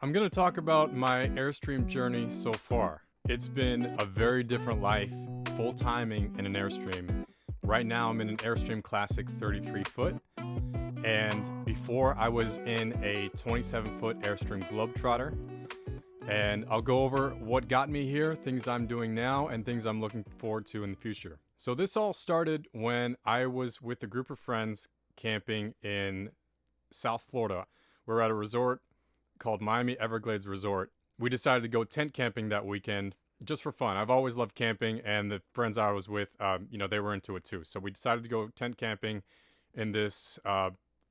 I'm going to talk about my Airstream journey so far. It's been a very different life, full timing in an Airstream. Right now, I'm in an Airstream Classic 33 foot, and before I was in a 27 foot Airstream Globetrotter. And I'll go over what got me here, things I'm doing now, and things I'm looking forward to in the future. So, this all started when I was with a group of friends camping in South Florida. We're at a resort called Miami Everglades Resort. We decided to go tent camping that weekend just for fun. I've always loved camping, and the friends I was with, they were into it too. So we decided to go tent camping in this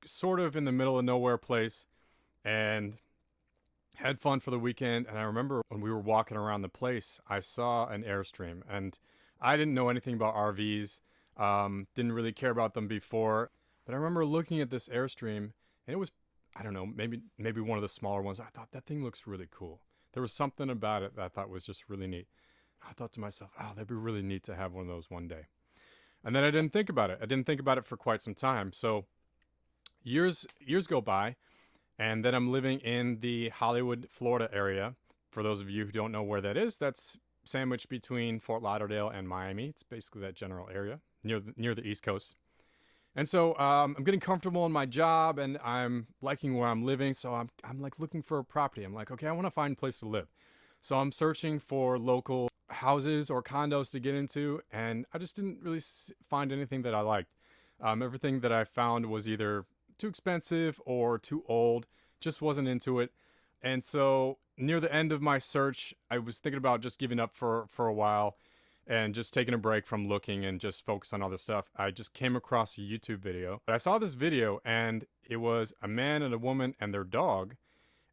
sort of in the middle of nowhere place, and had fun for the weekend. And I remember when we were walking around the place, I saw an Airstream, and I didn't know anything about RVs, didn't really care about them before, but I remember looking at this Airstream, and it was, I don't know, maybe one of the smaller ones. I thought that thing looks really cool. There was something about it that I thought was just really neat. I thought to myself, oh, that'd be really neat to have one of those one day. And then I didn't think about it. I didn't think about it for quite some time. So years go by, and then I'm living in the Hollywood, Florida area. For those of you who don't know where that is, that's sandwiched between Fort Lauderdale and Miami. It's basically that general area near the East Coast. And so I'm getting comfortable in my job, and I'm liking where I'm living. So I'm like looking for a property. I'm like, okay, I want to find a place to live. So I'm searching for local houses or condos to get into, and I just didn't really find anything that I liked. Everything that I found was either too expensive or too old. Just wasn't into it. And so near the end of my search, I was thinking about just giving up for a while and just taking a break from looking and just focus on other stuff. I just came across a YouTube video. But I saw this video, and it was a man and a woman and their dog,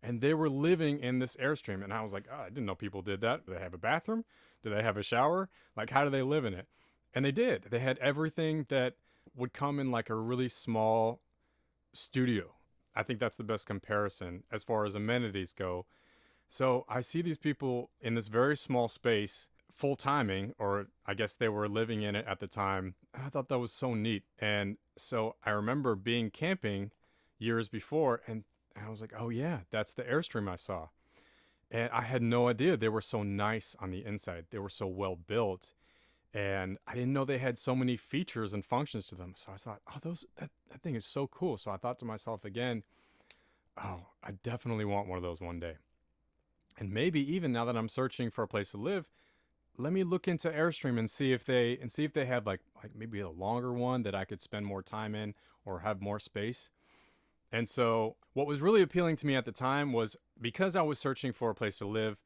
and they were living in this Airstream. And I was like, oh, I didn't know people did that. Do they have a bathroom? Do they have a shower? Like, how do they live in it? And they did. They had everything that would come in like a really small studio. I think that's the best comparison as far as amenities go. So I see these people in this very small space, full timing, or I guess they were living in it at the time. I thought that was so neat. And so I remember being camping years before, and I was like, oh yeah, that's the Airstream I saw. And I had no idea they were so nice on the inside. They were so well built. And I didn't know they had so many features and functions to them. So I thought, oh, that thing is so cool. So I thought to myself again, oh, I definitely want one of those one day. And maybe even now that I'm searching for a place to live, let me look into Airstream and see if they have like maybe a longer one that I could spend more time in or have more space. And so what was really appealing to me at the time was, because I was searching for a place to live,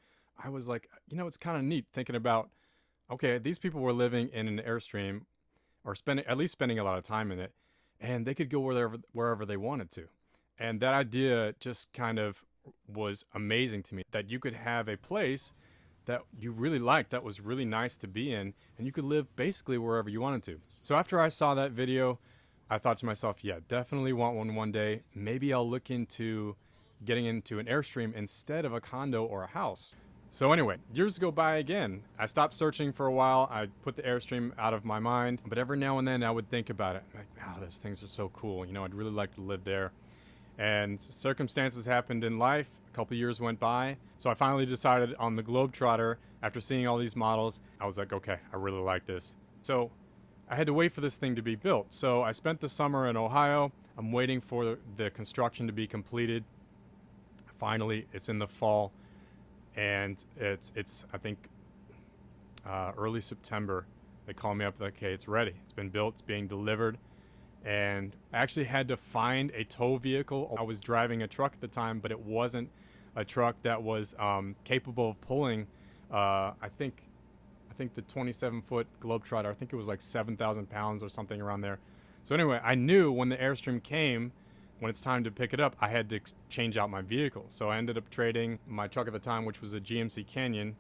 I was like, it's kind of neat thinking about, okay, these people were living in an Airstream, or spending a lot of time in it, and they could go wherever they wanted to. And that idea just kind of was amazing to me, that you could have a place that you really liked, that was really nice to be in, and you could live basically wherever you wanted to. So after I saw that video, I thought to myself, yeah, definitely want one day. Maybe I'll look into getting into an Airstream instead of a condo or a house. So anyway, years go by again. I stopped searching for a while. I put the Airstream out of my mind, but every now and then I would think about it. Like, oh, those things are so cool. I'd really like to live there. And circumstances happened in life. A couple years went by. So I finally decided on the Globetrotter. After seeing all these models, I was like, okay, I really like this. So I had to wait for this thing to be built. So I spent the summer in Ohio. I'm waiting for the construction to be completed. Finally, it's in the fall. And it's I think early September. They call me up like, okay, it's ready. It's been built. It's being delivered. And I actually had to find a tow vehicle. I was driving a truck at the time, but it wasn't a truck that was capable of pulling. I think the 27-foot Globetrotter, I think it was like 7,000 pounds or something around there. So anyway, I knew when the Airstream came, when it's time to pick it up, I had to change out my vehicle. So I ended up trading my truck at the time, which was a GMC Canyon,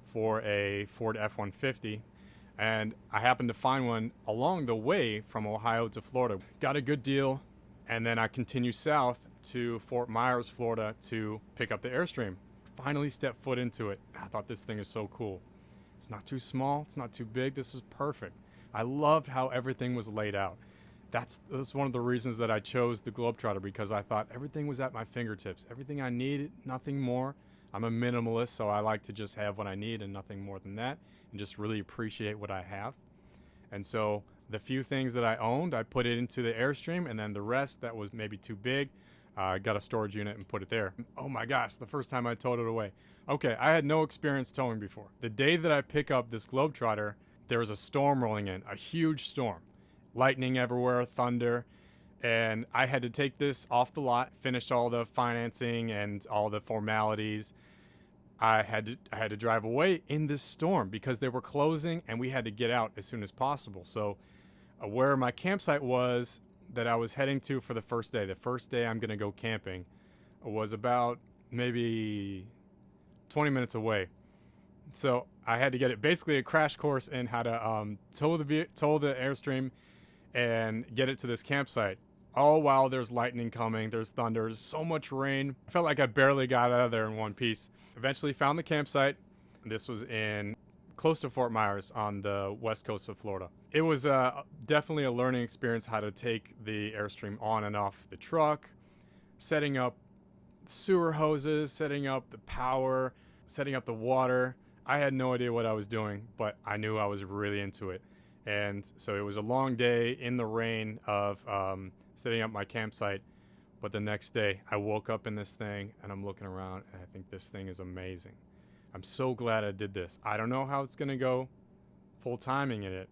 for a Ford F-150. And I happened to find one along the way from Ohio to Florida. Got a good deal, and then I continued south to Fort Myers, Florida, to pick up the Airstream. Finally stepped foot into it. I thought, this thing is so cool. It's not too small, it's not too big, this is perfect. I loved how everything was laid out. That's one of the reasons that I chose the Globetrotter, because I thought everything was at my fingertips. Everything I needed, nothing more. I'm a minimalist, so I like to just have what I need and nothing more than that, and just really appreciate what I have. And so the few things that I owned, I put it into the Airstream, and then the rest that was maybe too big, I got a storage unit and put it there. Oh my gosh, the first time I towed it away. Okay, I had no experience towing before. The day that I pick up this Globetrotter, there was a storm rolling in, a huge storm. Lightning everywhere, thunder, and I had to take this off the lot, finished all the financing and all the formalities. I had to drive away in this storm because they were closing and we had to get out as soon as possible. So where my campsite was that I was heading to for the first day I'm going to go camping, was about maybe 20 minutes away. So I had to get it, basically a crash course in how to tow the Airstream and get it to this campsite. All while there's lightning coming, there's thunder, there's so much rain. I felt like I barely got out of there in one piece. Eventually found the campsite. This was in close to Fort Myers on the west coast of Florida. It was definitely a learning experience how to take the Airstream on and off the truck, setting up sewer hoses, setting up the power, setting up the water. I had no idea what I was doing, but I knew I was really into it. And so it was a long day in the rain of setting up my campsite. But the next day, I woke up in this thing and I'm looking around and I think this thing is amazing. I'm so glad I did this. I don't know how it's going to go full timing in it,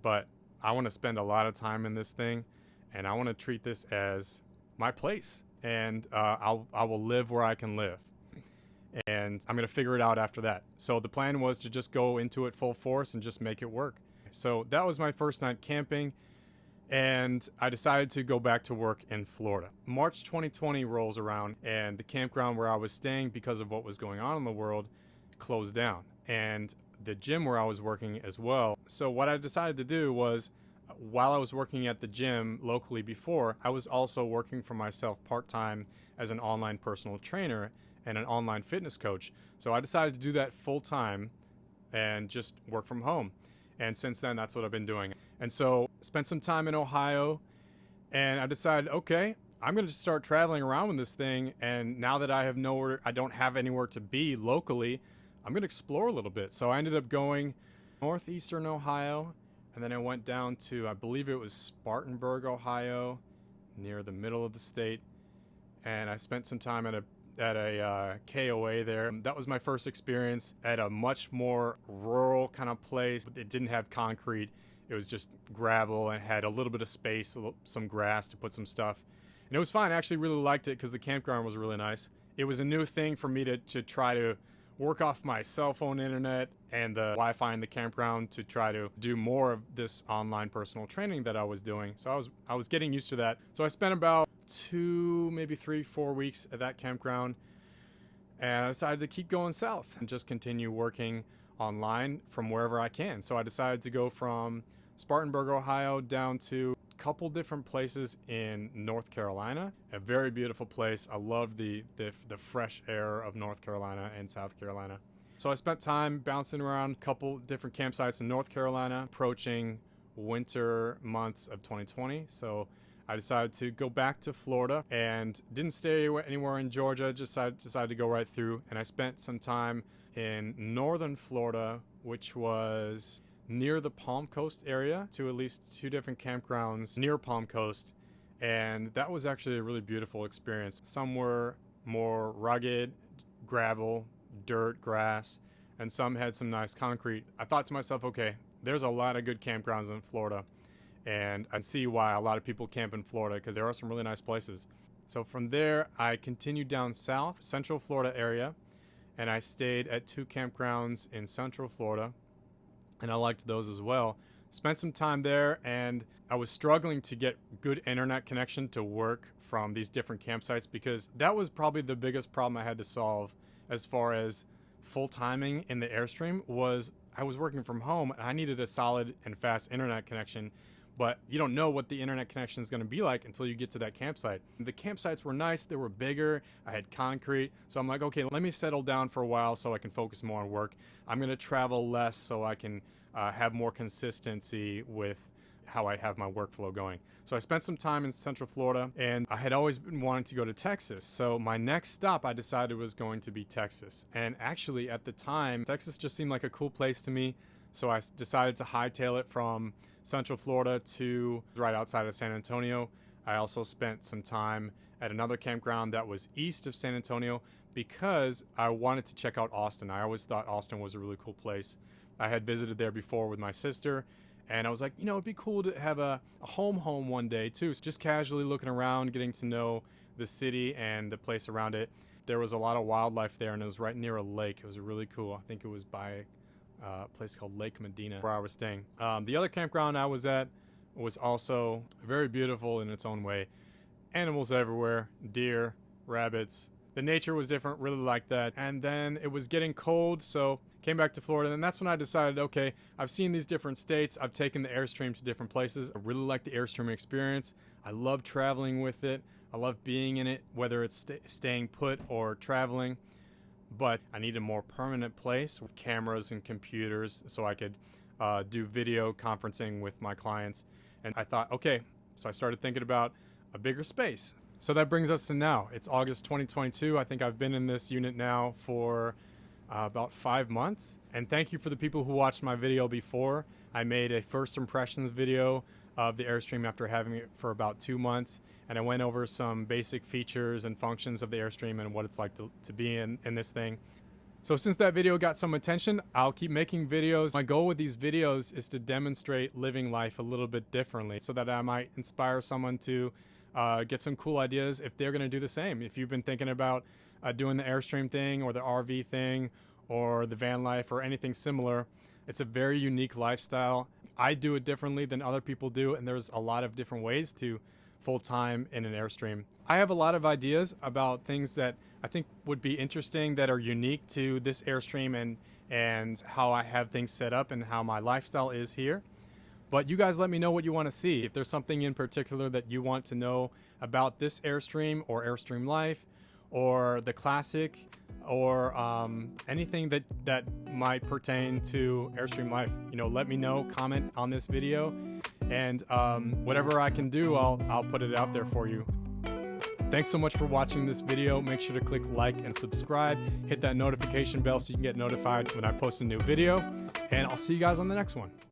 but I want to spend a lot of time in this thing and I want to treat this as my place. And I will live where I can live. And I'm going to figure it out after that. So the plan was to just go into it full force and just make it work. So that was my first night camping, and I decided to go back to work in Florida. March 2020 rolls around, and the campground where I was staying, because of what was going on in the world, closed down. And the gym where I was working as well. So what I decided to do was, while I was working at the gym locally before, I was also working for myself part-time as an online personal trainer and an online fitness coach. So I decided to do that full-time and just work from home. And since then, that's what I've been doing. And so spent some time in Ohio, and I decided, okay, I'm going to start traveling around with this thing. And now that I don't have anywhere to be locally, I'm going to explore a little bit. So I ended up going northeastern Ohio, and then I went down to, I believe it was Spartanburg, Ohio, near the middle of the state. And I spent some time at a KOA there. That was my first experience at a much more rural kind of place. It didn't have concrete. It was just gravel and had a little bit of space, some grass to put some stuff. And it was fine. I actually really liked it because the campground was really nice. It was a new thing for me to try to work off my cell phone internet and the Wi-Fi in the campground to try to do more of this online personal training that I was doing. So I was getting used to that. So I spent about 2, maybe 3, 4 weeks at that campground, and I decided to keep going south and just continue working online from wherever I can. So I decided to go from Spartanburg, Ohio, down to a couple different places in North Carolina. A very beautiful place. I love the fresh air of North Carolina and South Carolina. So I spent time bouncing around a couple different campsites in North Carolina, approaching winter months of 2020. So I decided to go back to Florida and didn't stay anywhere in Georgia, just decided to go right through. And I spent some time in northern Florida, which was near the Palm Coast area, to at least 2 different campgrounds near Palm Coast. And that was actually a really beautiful experience. Some were more rugged, gravel, dirt, grass, and some had some nice concrete. I thought to myself, okay, there's a lot of good campgrounds in Florida. And I see why a lot of people camp in Florida, because there are some really nice places. So from there, I continued down south, Central Florida area, and I stayed at 2 campgrounds in Central Florida, and I liked those as well. Spent some time there, and I was struggling to get good internet connection to work from these different campsites, because that was probably the biggest problem I had to solve as far as full timing in the Airstream. Was I was working from home, and I needed a solid and fast internet connection. But you don't know what the internet connection is going to be like until you get to that campsite. The campsites were nice. They were bigger. I had concrete. So I'm like, okay, let me settle down for a while so I can focus more on work. I'm going to travel less so I can have more consistency with how I have my workflow going. So I spent some time in Central Florida, and I had always been wanting to go to Texas. So my next stop I decided was going to be Texas. And actually at the time, Texas just seemed like a cool place to me. So I decided to hightail it from Central Florida to right outside of San Antonio. I also spent some time at another campground that was east of San Antonio because I wanted to check out Austin. I always thought Austin was a really cool place. I had visited there before with my sister, and I was like, you know, it'd be cool to have a home one day too. So just casually looking around, getting to know the city and the place around it. There was a lot of wildlife there, and it was right near a lake. It was really cool. I think it was by a place called Lake Medina where I was staying. The other campground I was at was also very beautiful in its own way. Animals everywhere, deer, rabbits. The nature was different, really liked that. And then it was getting cold, so came back to Florida, and that's when I decided, okay, I've seen these different states. I've taken the Airstream to different places. I really like the Airstream experience. I love traveling with it. I love being in it, whether it's staying put or traveling. But I need a more permanent place with cameras and computers so I could do video conferencing with my clients. And I thought, okay, so I started thinking about a bigger space. So that brings us to now. It's August 2022. I think I've been in this unit now for about 5 months. And thank you for the people who watched my video before. I made a first impressions video of the Airstream after having it for about 2 months. And I went over some basic features and functions of the Airstream and what it's like to be in this thing. So since that video got some attention, I'll keep making videos. My goal with these videos is to demonstrate living life a little bit differently so that I might inspire someone to get some cool ideas if they're going to do the same. If you've been thinking about doing the Airstream thing or the RV thing or the van life or anything similar, it's a very unique lifestyle. I do it differently than other people do, and there's a lot of different ways to full-time in an Airstream. I have a lot of ideas about things that I think would be interesting that are unique to this Airstream and how I have things set up and how my lifestyle is here. But you guys let me know what you want to see. If there's something in particular that you want to know about this Airstream or Airstream Life or the Classic or anything that might pertain to Airstream Life, you know, let me know, comment on this video, and whatever I can do, I'll put it out there for you. Thanks so much for watching this video. Make sure to click like and subscribe. Hit that notification bell so you can get notified when I post a new video. And I'll see you guys on the next one.